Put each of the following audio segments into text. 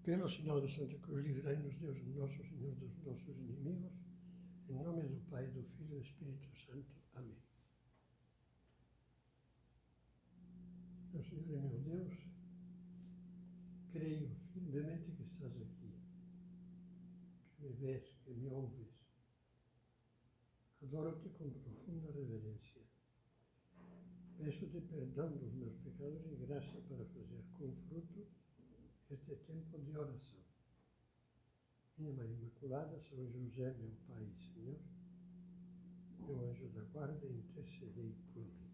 Pelo sinal da Santa Cruz, livrai-nos Deus, nosso Senhor, dos nossos inimigos. Em nome do Pai, do Filho e do Espírito Santo. Amém. Meu Senhor e meu Deus, creio firmemente que estás aqui, que me vês, que me ouves. Adoro-te com profunda reverência. Peço-te perdão dos meus pecados e graça para fazer com fruto este tempo de oração. Minha Mãe Imaculada, São José, meu Pai e Senhor, meu anjo da guarda, intercedei por mim.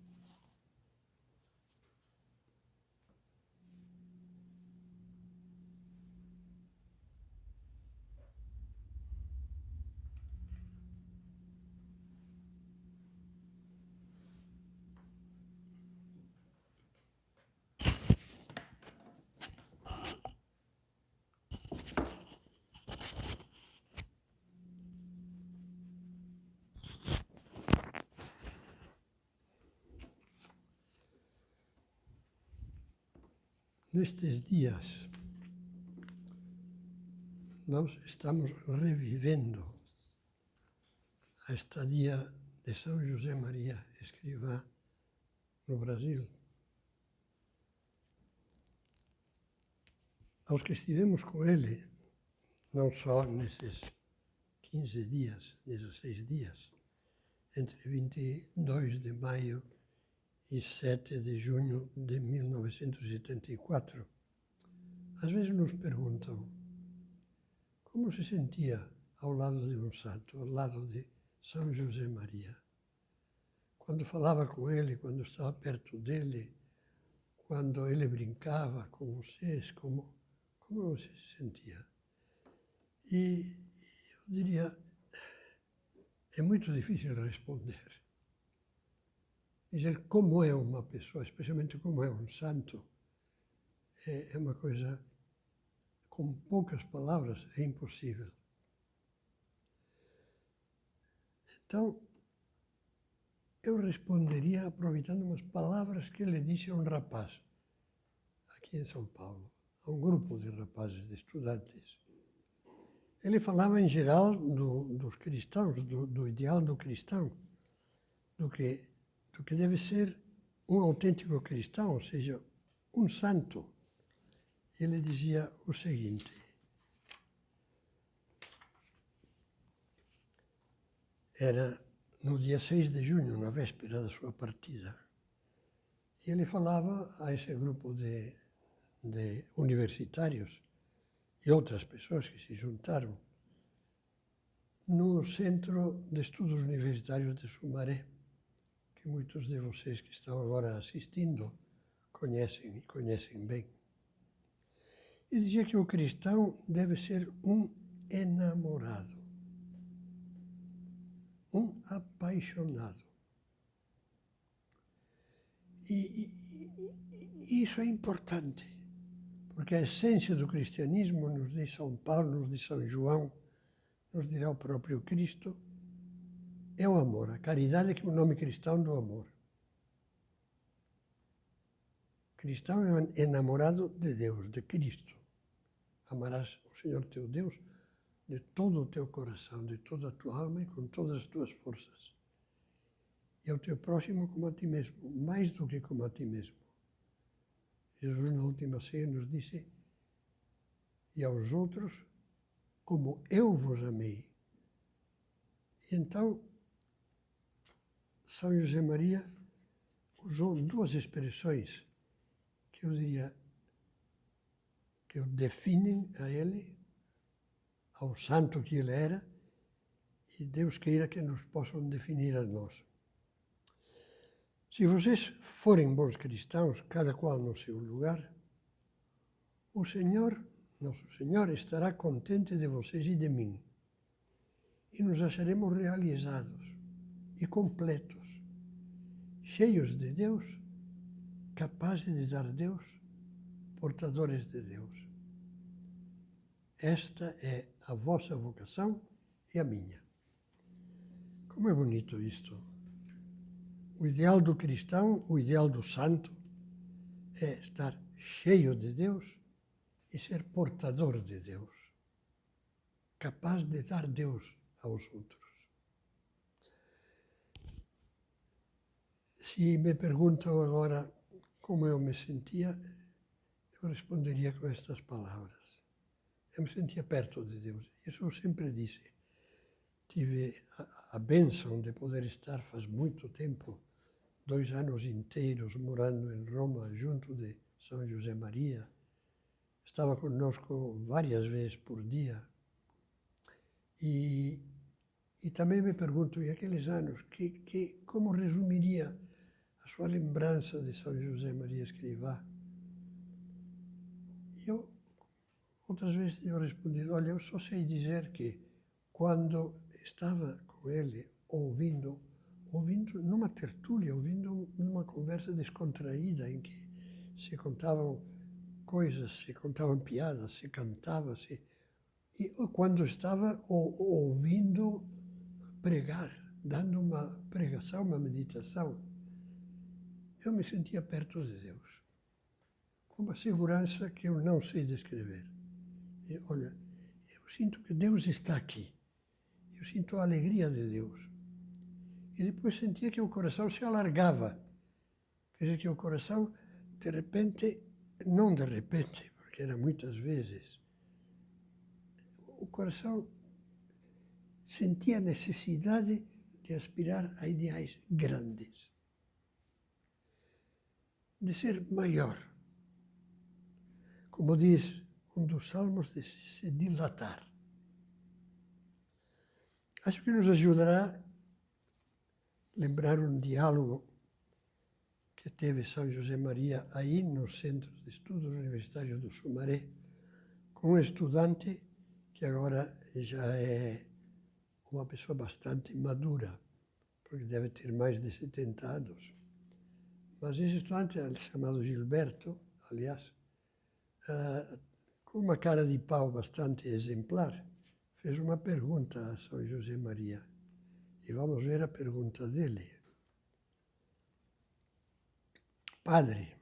Nestes dias, nós estamos revivendo a estadia de São José Maria Escrivá no Brasil. Aos que estivemos com ele, não só nesses 15 dias, 16 dias, entre 22 de maio e 7 de junho de 1974, às vezes nos perguntam como se sentia ao lado de um santo, ao lado de São José Maria. Quando falava com ele, quando estava perto dele, quando ele brincava com vocês, como você se sentia? E eu diria, é muito difícil responder. Dizer como é uma pessoa, especialmente como é um santo, é uma coisa, com poucas palavras, é impossível. Então, eu responderia aproveitando umas palavras que ele disse a um rapaz, aqui em São Paulo, a um grupo de rapazes, de estudantes. Ele falava em geral dos cristãos, do ideal do cristão, do que deve ser um autêntico cristão, ou seja, um santo. Ele dizia o seguinte: era no dia 6 de junho, na véspera da sua partida, e ele falava a esse grupo de universitários e outras pessoas que se juntaram no Centro de Estudos Universitários de Sumaré, que muitos de vocês que estão agora assistindo conhecem e conhecem bem. E dizia que o cristão deve ser um enamorado, um apaixonado. E isso é importante, porque a essência do cristianismo, nos diz São Paulo, nos diz São João, nos dirá o próprio Cristo, é o amor. A caridade, que é o nome cristão do amor. Cristão é um enamorado de Deus, de Cristo. Amarás o Senhor teu Deus de todo o teu coração, de toda a tua alma e com todas as tuas forças. E ao teu próximo como a ti mesmo, mais do que como a ti mesmo. Jesus, na última ceia, nos disse: e aos outros como eu vos amei. E então, São José Maria usou duas expressões que eu diria que o definem a ele, ao santo que ele era, e Deus queira que nos possam definir a nós. Se vocês forem bons cristãos, cada qual no seu lugar, o Senhor, nosso Senhor, estará contente de vocês e de mim, e nos acharemos realizados e completos, cheios de Deus, capazes de dar Deus, portadores de Deus. Esta é a vossa vocação e a minha. Como é bonito isto. O ideal do cristão, o ideal do santo, é estar cheio de Deus e ser portador de Deus, capaz de dar Deus aos outros. Se me perguntam agora como eu me sentia, eu responderia com estas palavras. Eu me sentia perto de Deus. Isso eu sempre disse. Tive a bênção de poder estar faz muito tempo, 2 anos inteiros morando em Roma, junto de São José Maria. Estava conosco várias vezes por dia. E também me pergunto, e aqueles anos, como resumiria a sua lembrança de São José Maria Escrivá? Outras vezes tenho respondido, olha, eu só sei dizer que quando estava com ele, ouvindo numa tertúlia, ouvindo numa conversa descontraída em que se contavam coisas, se contavam piadas, se cantava, e quando estava ouvindo pregar, dando uma pregação, uma meditação, eu me sentia perto de Deus, com uma segurança que eu não sei descrever. E, olha, eu sinto que Deus está aqui. Eu sinto a alegria de Deus. E depois sentia que o coração se alargava. Quer dizer, que o coração, de repente, não de repente, porque era muitas vezes, o coração sentia a necessidade de aspirar a ideais grandes, de ser maior. Como diz um dos salmos, de se dilatar. Acho que nos ajudará a lembrar um diálogo que teve São José Maria aí no Centro de Estudos Universitários do Sumaré, com um estudante que agora já é uma pessoa bastante madura, porque deve ter mais de 70 anos. Mas esse estudante, chamado Gilberto, aliás, com uma cara de pau bastante exemplar, fez uma pergunta a São José Maria. E vamos ver a pergunta dele. Padre,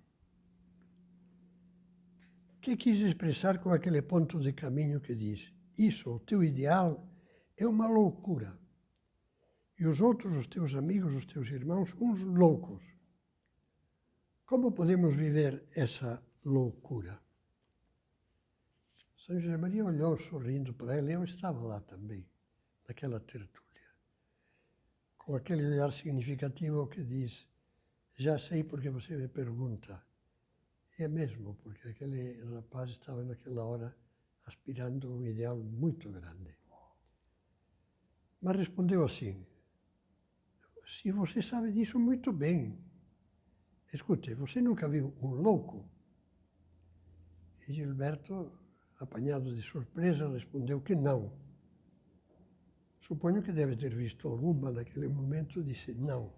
o que quis expressar com aquele ponto de caminho que diz: isso, o teu ideal, é uma loucura. E os outros, os teus amigos, os teus irmãos, uns loucos. Como podemos viver essa loucura? São José Maria olhou sorrindo para ela, eu estava lá também, naquela tertúlia, com aquele olhar significativo que diz: já sei porque você me pergunta. E é mesmo, porque aquele rapaz estava naquela hora aspirando a um ideal muito grande. Mas respondeu assim: se você sabe disso muito bem, escute, você nunca viu um louco? E Gilberto, apanhado de surpresa, respondeu que não. Suponho que deve ter visto alguma naquele momento, disse não.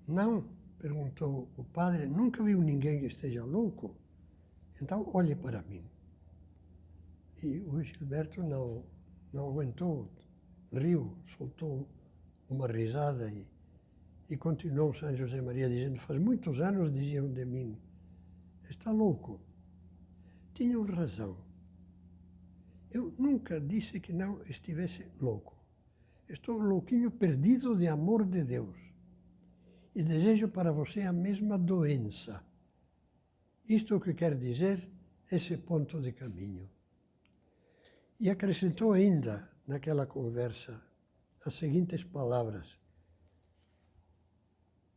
Não? Perguntou o padre, nunca viu ninguém que esteja louco? Então olhe para mim. E o Gilberto não aguentou, riu, soltou uma risada e continuou São José Maria dizendo: faz muitos anos diziam de mim, está louco. Tinham razão. Eu nunca disse que não estivesse louco. Estou louquinho, perdido de amor de Deus. E desejo para você a mesma doença. Isto é o que quer dizer esse ponto de caminho. E acrescentou ainda, naquela conversa, as seguintes palavras: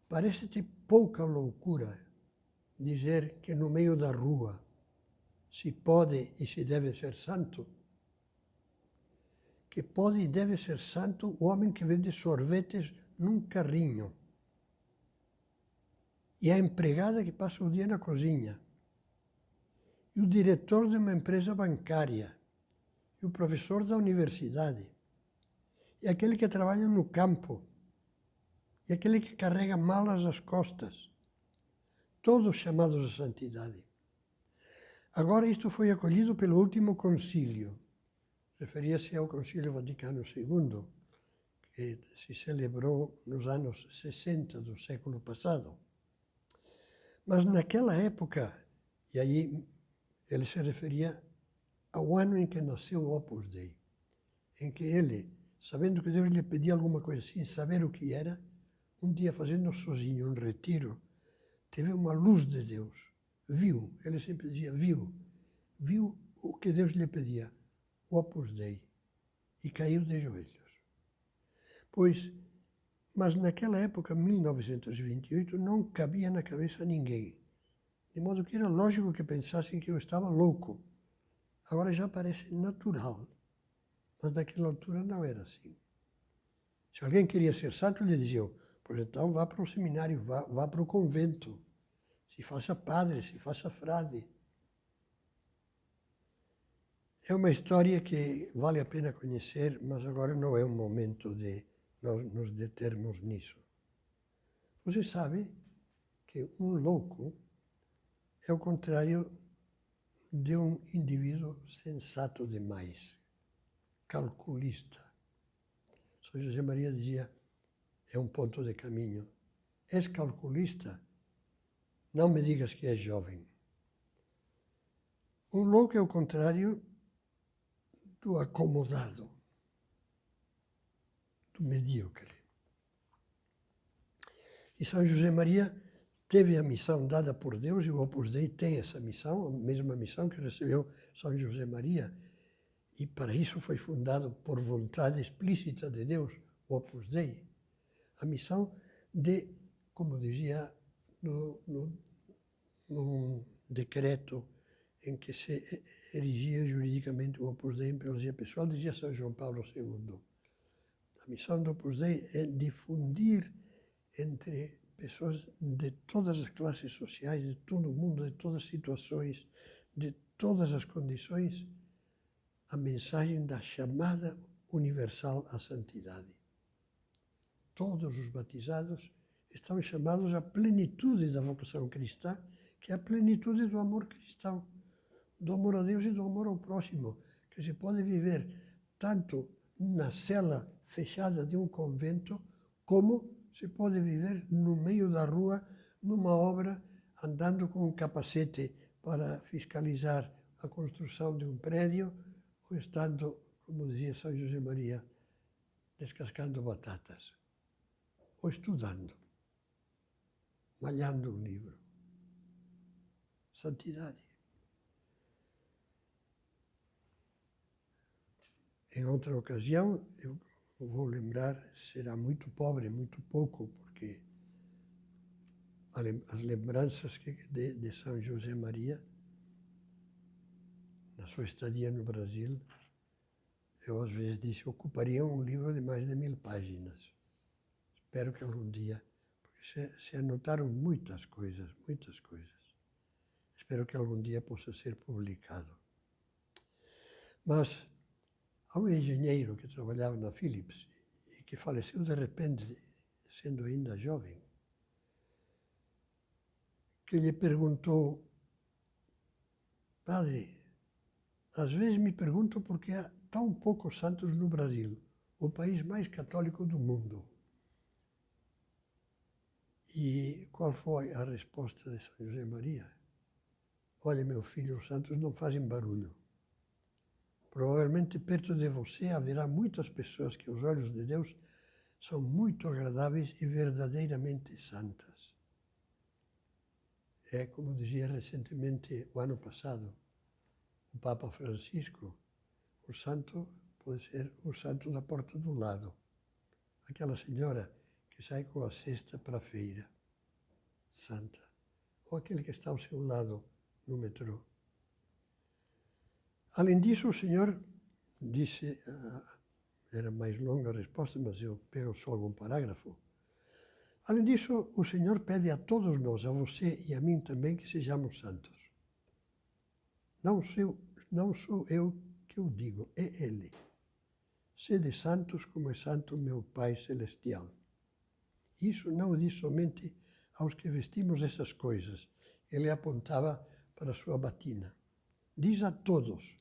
parece-te pouca loucura dizer que no meio da rua se pode e se deve ser santo? Que pode e deve ser santo o homem que vende sorvetes num carrinho, e a empregada que passa o dia na cozinha, e o diretor de uma empresa bancária, e o professor da universidade, e aquele que trabalha no campo, e aquele que carrega malas às costas, todos chamados à santidade. Agora isto foi acolhido pelo último concílio, referia-se ao Concílio Vaticano II, que se celebrou nos anos 60 do século passado. Mas naquela época, e aí Ele se referia ao ano em que nasceu o Opus Dei, em que ele, sabendo que Deus lhe pedia alguma coisa sem saber o que era, um dia fazendo sozinho um retiro, teve uma luz de Deus. Viu, ele sempre dizia, viu o que Deus lhe pedia, o Opus Dei, e caiu de joelhos. Mas naquela época, 1928, não cabia na cabeça ninguém. De modo que era lógico que pensassem que eu estava louco. Agora já parece natural, mas naquela altura não era assim. Se alguém queria ser santo, lhe diziam, pois então vá para o seminário, vá para o convento, se faça padre, se faça frade. É uma história que vale a pena conhecer, mas agora não é o momento de nós nos determos nisso. Você sabe que um louco é o contrário de um indivíduo sensato demais, calculista. São José Maria dizia, é um ponto de caminho. És calculista? Não me digas que és jovem. Um louco é o contrário do acomodado, do medíocre. E São José Maria teve a missão dada por Deus, e o Opus Dei tem essa missão, a mesma missão que recebeu São José Maria, e para isso foi fundado por vontade explícita de Deus, o Opus Dei. A missão de, como dizia num decreto em que se erigia juridicamente o Opus Dei em primazia pessoal, dizia São João Paulo II. A missão do Opus Dei é difundir entre pessoas de todas as classes sociais, de todo o mundo, de todas as situações, de todas as condições, a mensagem da chamada universal à santidade. Todos os batizados estão chamados à plenitude da vocação cristã, que é a plenitude do amor cristão, do amor a Deus e do amor ao próximo, que se pode viver tanto na cela fechada de um convento, como se pode viver no meio da rua, numa obra, andando com um capacete para fiscalizar a construção de um prédio, ou estando, como dizia São José Maria, descascando batatas, ou estudando, malhando um livro. Santidade. Em outra ocasião, eu vou lembrar, será muito pobre, muito pouco, porque as lembranças de São José Maria, na sua estadia no Brasil, eu às vezes disse, ocuparia um livro de mais de 1000 páginas. Espero que algum dia, porque se anotaram muitas coisas, muitas coisas. Espero que algum dia possa ser publicado. Mas há um engenheiro que trabalhava na Philips e que faleceu de repente, sendo ainda jovem, que lhe perguntou, padre, às vezes me pergunto por que há tão poucos santos no Brasil, o país mais católico do mundo. E qual foi a resposta de São José Maria? Olha, meu filho, os santos não fazem barulho. Provavelmente perto de você haverá muitas pessoas que aos olhos de Deus são muito agradáveis e verdadeiramente santas. É como dizia recentemente, o ano passado, o Papa Francisco, o santo pode ser o santo da porta do lado. Aquela senhora que sai com a cesta para a feira, santa. Ou aquele que está ao seu lado no metrô. Além disso, o Senhor disse, era mais longa a resposta, mas eu pego só algum parágrafo. Além disso, o Senhor pede a todos nós, a você e a mim também, que sejamos santos. Não sou eu que o digo, é Ele. Sede santos como é santo meu Pai Celestial. Isso não diz somente aos que vestimos essas coisas. Ele apontava para a sua batina. Diz a todos.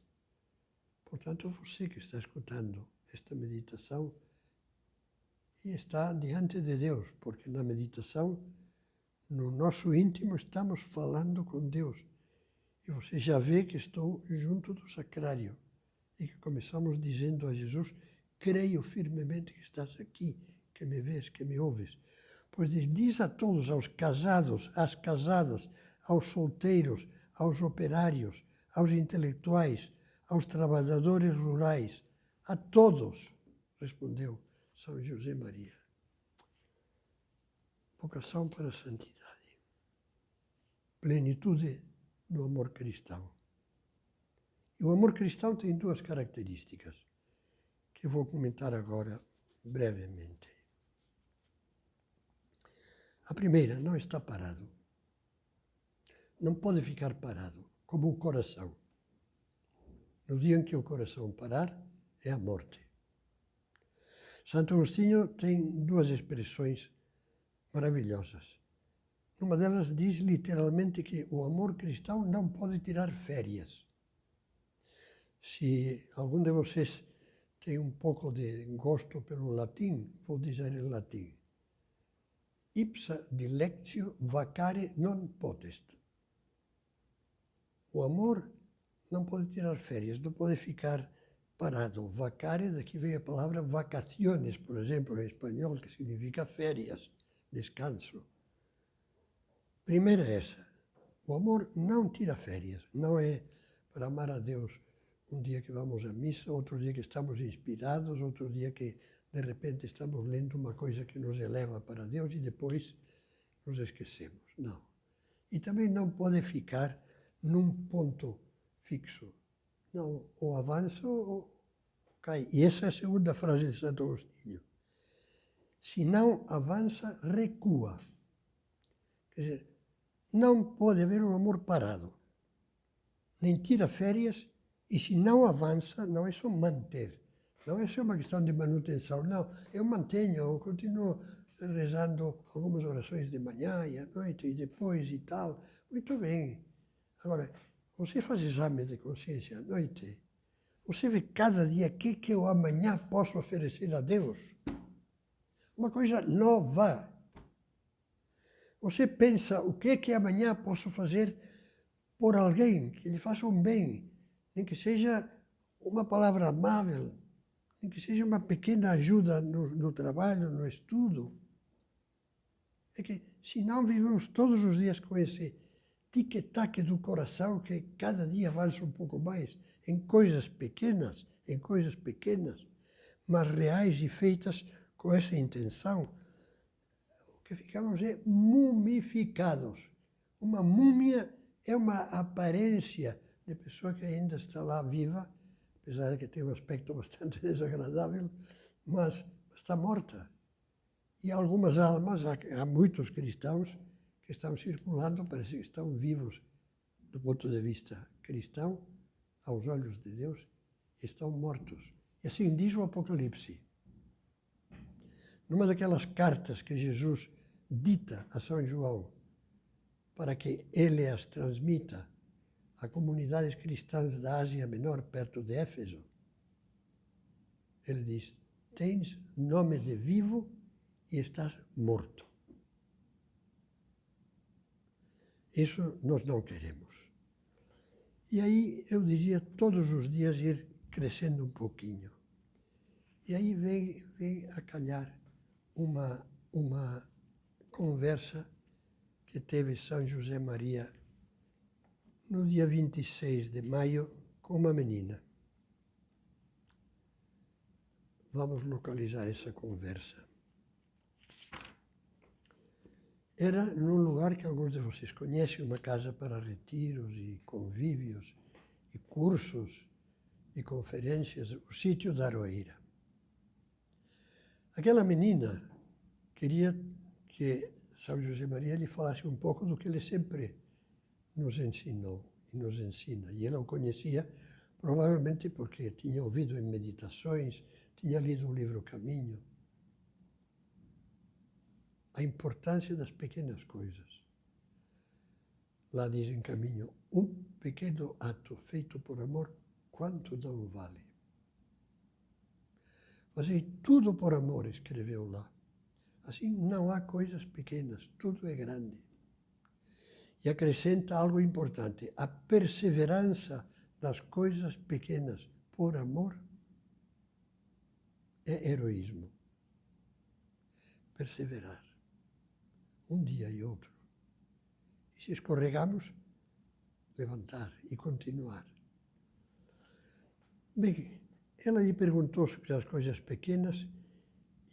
Portanto, você que está escutando esta meditação e está diante de Deus, porque na meditação, no nosso íntimo, estamos falando com Deus. E você já vê que estou junto do sacrário e que começamos dizendo a Jesus: creio firmemente que estás aqui, que me vês, que me ouves. Pois diz a todos, aos casados, às casadas, aos solteiros, aos operários, aos intelectuais, aos trabalhadores rurais, a todos, respondeu São José Maria. Vocação para a santidade. Plenitude do amor cristão. E o amor cristão tem duas características, que eu vou comentar agora brevemente. A primeira, não está parado. Não pode ficar parado, como o coração. No dia em que o coração parar, é a morte. Santo Agostinho tem duas expressões maravilhosas. Uma delas diz literalmente que o amor cristão não pode tirar férias. Se algum de vocês tem um pouco de gosto pelo latim, vou dizer em latim. Ipsa dilectio vacare non potest. O amor não pode tirar férias, não pode ficar parado. Vacare, daqui vem a palavra vacaciones, por exemplo, em espanhol, que significa férias, descanso. Primeira essa. O amor não tira férias. Não é para amar a Deus um dia que vamos à missa, outro dia que estamos inspirados, outro dia que de repente estamos lendo uma coisa que nos eleva para Deus e depois nos esquecemos. Não. E também não pode ficar num ponto fixo. Não, ou avança ou cai. E essa é a segunda frase de Santo Agostinho. Se não avança, recua. Quer dizer, não pode haver um amor parado. Nem tira férias, e se não avança, não é só manter. Não é só uma questão de manutenção. Não, eu mantenho, eu continuo rezando algumas orações de manhã e à noite e depois e tal. Muito bem. Agora, você faz exame de consciência à noite. Você vê cada dia o que eu amanhã posso oferecer a Deus. Uma coisa nova. Você pensa o que amanhã posso fazer por alguém que lhe faça um bem, nem que seja uma palavra amável, nem que seja uma pequena ajuda no trabalho, no estudo. É que se não vivemos todos os dias com esse tic-tac do coração que cada dia avança um pouco mais em coisas pequenas, mas reais e feitas com essa intenção, o que ficamos é mumificados. Uma múmia é uma aparência de pessoa que ainda está lá viva, apesar de que tem um aspecto bastante desagradável, mas está morta. E algumas almas, há muitos cristãos que estão circulando, parece que estão vivos do ponto de vista cristão, aos olhos de Deus, estão mortos. E assim diz o Apocalipse. Numa daquelas cartas que Jesus dita a São João, para que ele as transmita a comunidades cristãs da Ásia Menor, perto de Éfeso, ele diz: tens nome de vivo e estás morto. Isso nós não queremos. E aí eu diria todos os dias ir crescendo um pouquinho. E aí vem a calhar uma conversa que teve São José Maria no dia 26 de maio com uma menina. Vamos localizar essa conversa. Era num lugar que alguns de vocês conhecem, uma casa para retiros e convívios e cursos e conferências, o sítio da Aroeira. Aquela menina queria que São José Maria lhe falasse um pouco do que ele sempre nos ensinou e nos ensina. E ela o conhecia provavelmente porque tinha ouvido em meditações, tinha lido o livro Caminho. A importância das pequenas coisas. Lá diz em Caminho, um pequeno ato feito por amor, quanto não vale? Fazei tudo por amor, escreveu lá. Assim não há coisas pequenas, tudo é grande. E acrescenta algo importante: a perseverança nas coisas pequenas por amor é heroísmo. Perseverar. Um dia e outro. E se escorregamos, levantar e continuar. Bem, ela lhe perguntou sobre as coisas pequenas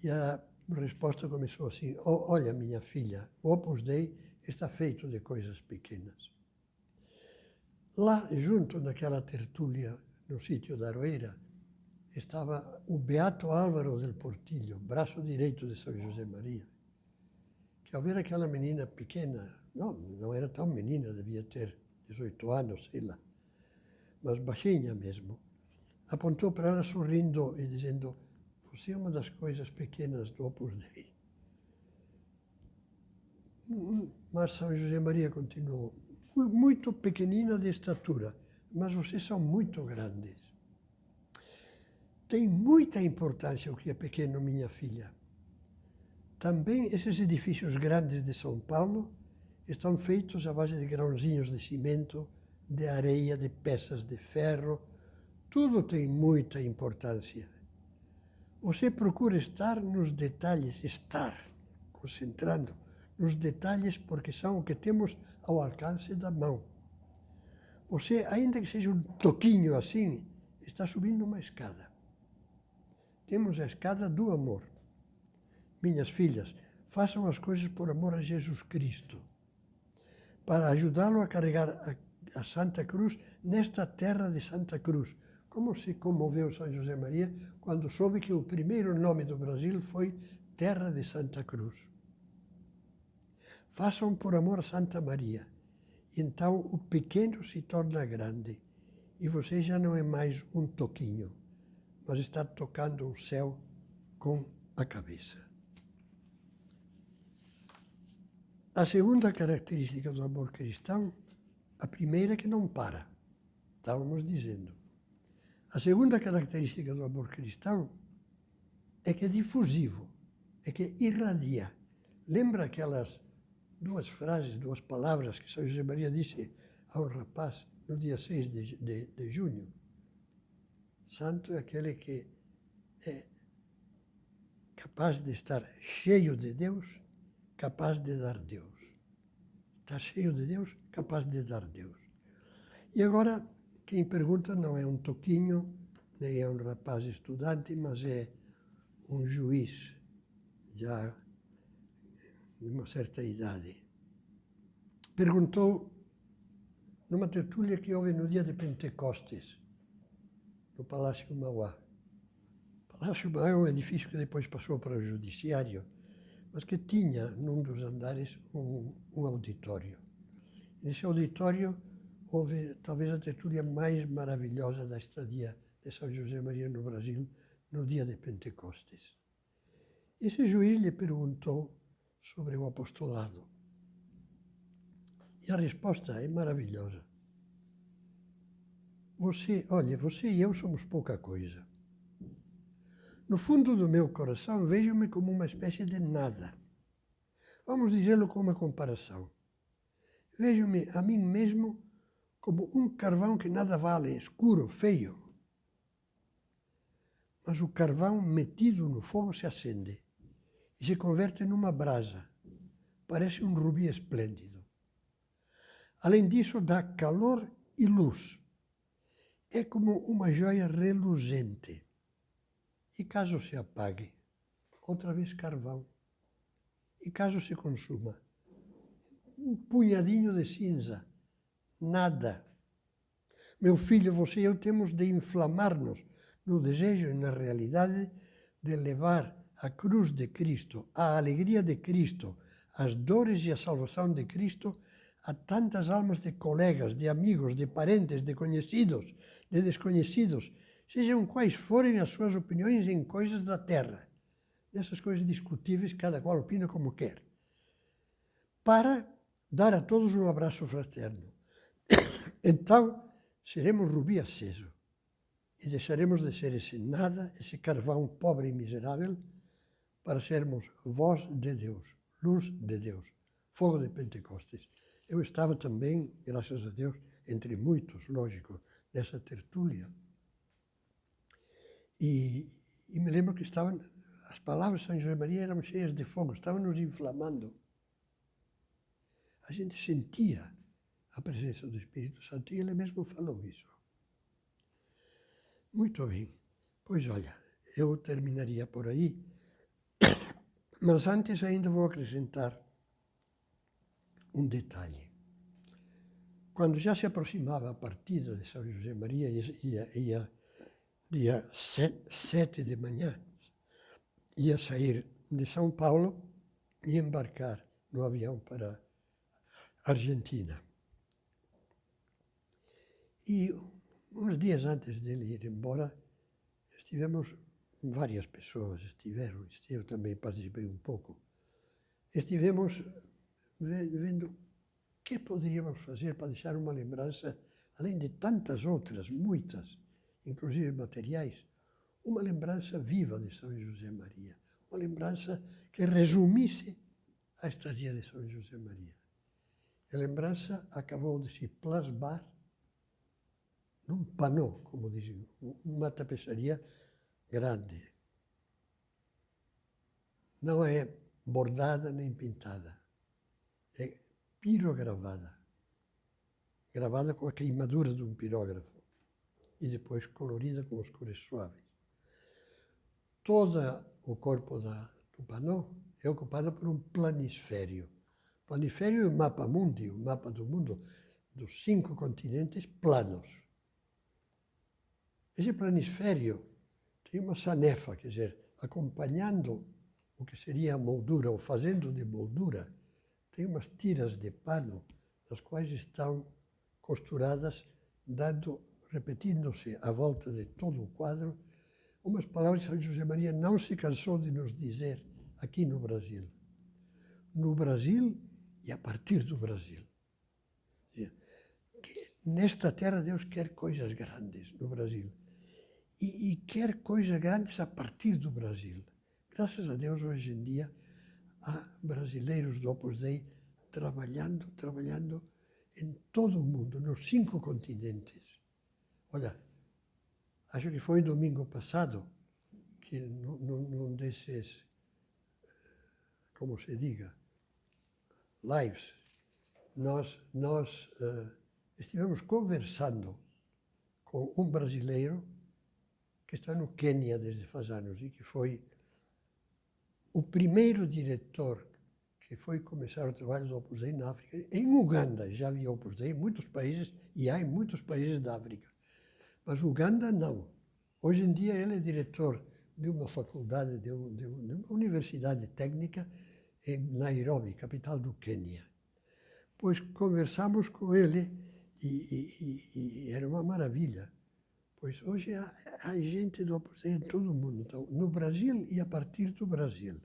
e a resposta começou assim: olha, minha filha, o Opus Dei está feito de coisas pequenas. Lá, junto naquela tertúlia, no sítio da Aroeira, estava o Beato Álvaro del Portillo, braço direito de São José Maria, que ao ver aquela menina pequena, não era tão menina, devia ter 18 anos, sei lá, mas baixinha mesmo, apontou para ela sorrindo e dizendo: você é uma das coisas pequenas do Opus Dei. Mas São José Maria continuou: muito pequenina de estatura, mas vocês são muito grandes. Tem muita importância o que é pequeno, minha filha. Também esses edifícios grandes de São Paulo estão feitos à base de grãozinhos de cimento, de areia, de peças de ferro. Tudo tem muita importância. Você procura estar nos detalhes, concentrando nos detalhes, porque são o que temos ao alcance da mão. Você, ainda que seja um toquinho assim, está subindo uma escada. Temos a escada do amor. Minhas filhas, façam as coisas por amor a Jesus Cristo, para ajudá-lo a carregar a Santa Cruz nesta terra de Santa Cruz. Como se comoveu São José Maria quando soube que o primeiro nome do Brasil foi Terra de Santa Cruz. Façam por amor a Santa Maria. Então o pequeno se torna grande e você já não é mais um toquinho, mas está tocando o céu com a cabeça. A segunda característica do amor cristão, a primeira é que não para, estávamos dizendo. A segunda característica do amor cristão é que é difusivo, é que irradia. Lembra aquelas duas frases, duas palavras que São José Maria disse a um rapaz no dia 6 de junho? Santo é aquele que é capaz de estar cheio de Deus, capaz de dar Deus. Está cheio de Deus, capaz de dar Deus. E agora, quem pergunta não é um toquinho, nem é um rapaz estudante, mas é um juiz, já de uma certa idade. Perguntou numa tertúlia que houve no dia de Pentecostes, no Palácio Mauá. O Palácio Mauá é um edifício que depois passou para o judiciário, mas que tinha, num dos andares, um auditório. Nesse auditório houve talvez a tertúlia mais maravilhosa da estadia de São José Maria no Brasil, no dia de Pentecostes. Esse juiz lhe perguntou sobre o apostolado. E a resposta é maravilhosa. Você e eu somos pouca coisa. No fundo do meu coração, vejo-me como uma espécie de nada. Vamos dizê-lo com uma comparação. Vejo-me a mim mesmo como um carvão que nada vale, escuro, feio. Mas o carvão metido no fogo se acende e se converte numa brasa. Parece um rubi esplêndido. Além disso, dá calor e luz. É como uma joia reluzente. E caso se apague, outra vez carvão. E caso se consuma, um punhadinho de cinza. Nada. Meu filho, você e eu temos de inflamar-nos no desejo e na realidade de levar a cruz de Cristo, a alegria de Cristo, as dores e a salvação de Cristo a tantas almas de colegas, de amigos, de parentes, de conhecidos, de desconhecidos, sejam quais forem as suas opiniões em coisas da terra. Dessas coisas discutíveis, cada qual opina como quer. Para dar a todos um abraço fraterno. Então, seremos rubi aceso e deixaremos de ser esse nada, esse carvão pobre e miserável, para sermos voz de Deus, luz de Deus, fogo de Pentecostes. Eu estava também, graças a Deus, entre muitos, lógico, nessa tertúlia. E me lembro que as palavras de São José Maria eram cheias de fogo, estavam nos inflamando. A gente sentia a presença do Espírito Santo e ele mesmo falou isso. Muito bem. Pois olha, eu terminaria por aí, mas antes ainda vou acrescentar um detalhe. Quando já se aproximava a partida de São José Maria, ia dia 7 de manhã, ia sair de São Paulo e embarcar no avião para a Argentina. E uns dias antes dele ir embora, várias pessoas eu também participei um pouco, estivemos vendo o que poderíamos fazer para deixar uma lembrança, além de tantas outras, muitas, inclusive materiais, uma lembrança viva de São José Maria, uma lembrança que resumisse a estadia de São José Maria. A lembrança acabou de se plasmar num panô, como dizem, uma tapeçaria grande. Não é bordada nem pintada, é pirogravada, gravada com a queimadura de um pirógrafo e depois colorida com as cores suaves. Todo o corpo do panô é ocupado por um planisfério. Planisfério é o mapa mundi, o mapa do mundo, dos 5 continentes planos. Esse planisfério tem uma sanefa, quer dizer, acompanhando o que seria a moldura, ou fazendo de moldura, tem umas tiras de pano, nas quais estão costuradas, repetindo-se à volta de todo o quadro, umas palavras que São José Maria não se cansou de nos dizer aqui no Brasil. No Brasil e a partir do Brasil. Nesta terra Deus quer coisas grandes no Brasil. E quer coisas grandes a partir do Brasil. Graças a Deus, hoje em dia, há brasileiros do Opus Dei trabalhando em todo o mundo, nos 5 continentes. Olha, acho que foi domingo passado que num desses, como se diga, lives, nós estivemos conversando com um brasileiro que está no Quênia desde faz anos e que foi o primeiro diretor que foi começar o trabalho do Opus Dei na África. Em Uganda já havia Opus Dei em muitos países, e há em muitos países da África. Mas Uganda não. Hoje em dia ele é diretor de uma faculdade, de uma universidade técnica em Nairobi, capital do Quênia. Pois conversamos com ele e era uma maravilha. Pois hoje há gente do Opus Dei em todo o mundo, então, no Brasil e a partir do Brasil.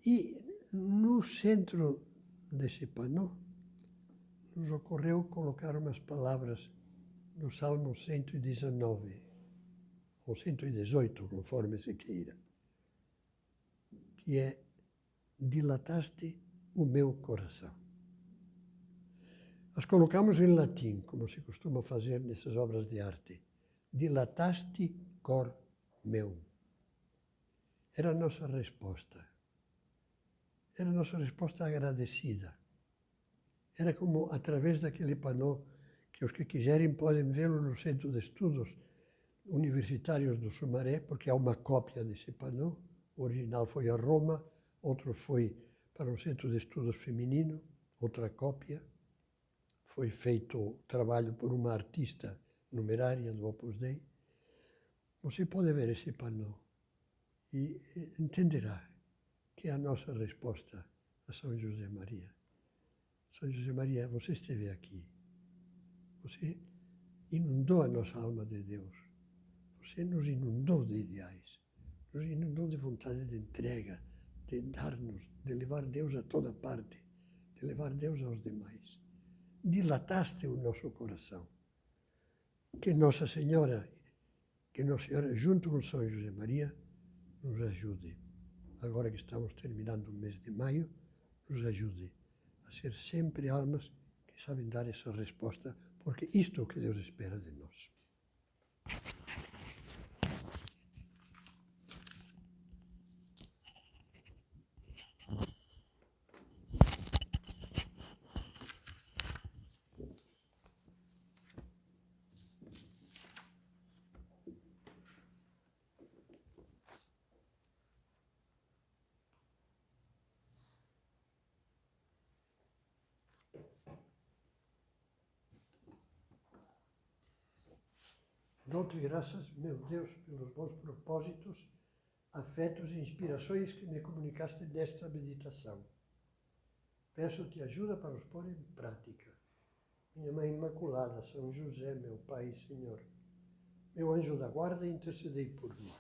E no centro desse panô, nos ocorreu colocar umas palavras do Salmo 119, ou 118, conforme se queira, que é: dilataste o meu coração. As colocamos em latim, como se costuma fazer nessas obras de arte. Dilataste cor meu. Era a nossa resposta. Era a nossa resposta agradecida. Era como através daquele panô, que os que quiserem podem vê-lo no Centro de Estudos Universitários do Sumaré, porque há uma cópia desse panô. O original foi a Roma, outro foi para o Centro de Estudos Feminino, outra cópia. Foi feito o trabalho por uma artista numerária do Opus Dei. Você pode ver esse panô e entenderá que é a nossa resposta a São José Maria. São José Maria, você esteve aqui. Você inundou a nossa alma de Deus. Você nos inundou de ideais. Nos inundou de vontade de entrega, de dar-nos, de levar Deus a toda parte, de levar Deus aos demais. Dilataste o nosso coração. Que Nossa Senhora, junto com São José Maria, nos ajude. Agora que estamos terminando o mês de maio, nos ajude a ser sempre almas que sabem dar essa resposta, porque isto é o que Deus espera de nós. Dou-te graças, meu Deus, pelos bons propósitos, afetos e inspirações que me comunicaste nesta meditação. Peço-te ajuda para os pôr em prática. Minha Mãe Imaculada, São José, meu Pai e Senhor, meu anjo da guarda, intercedei por mim.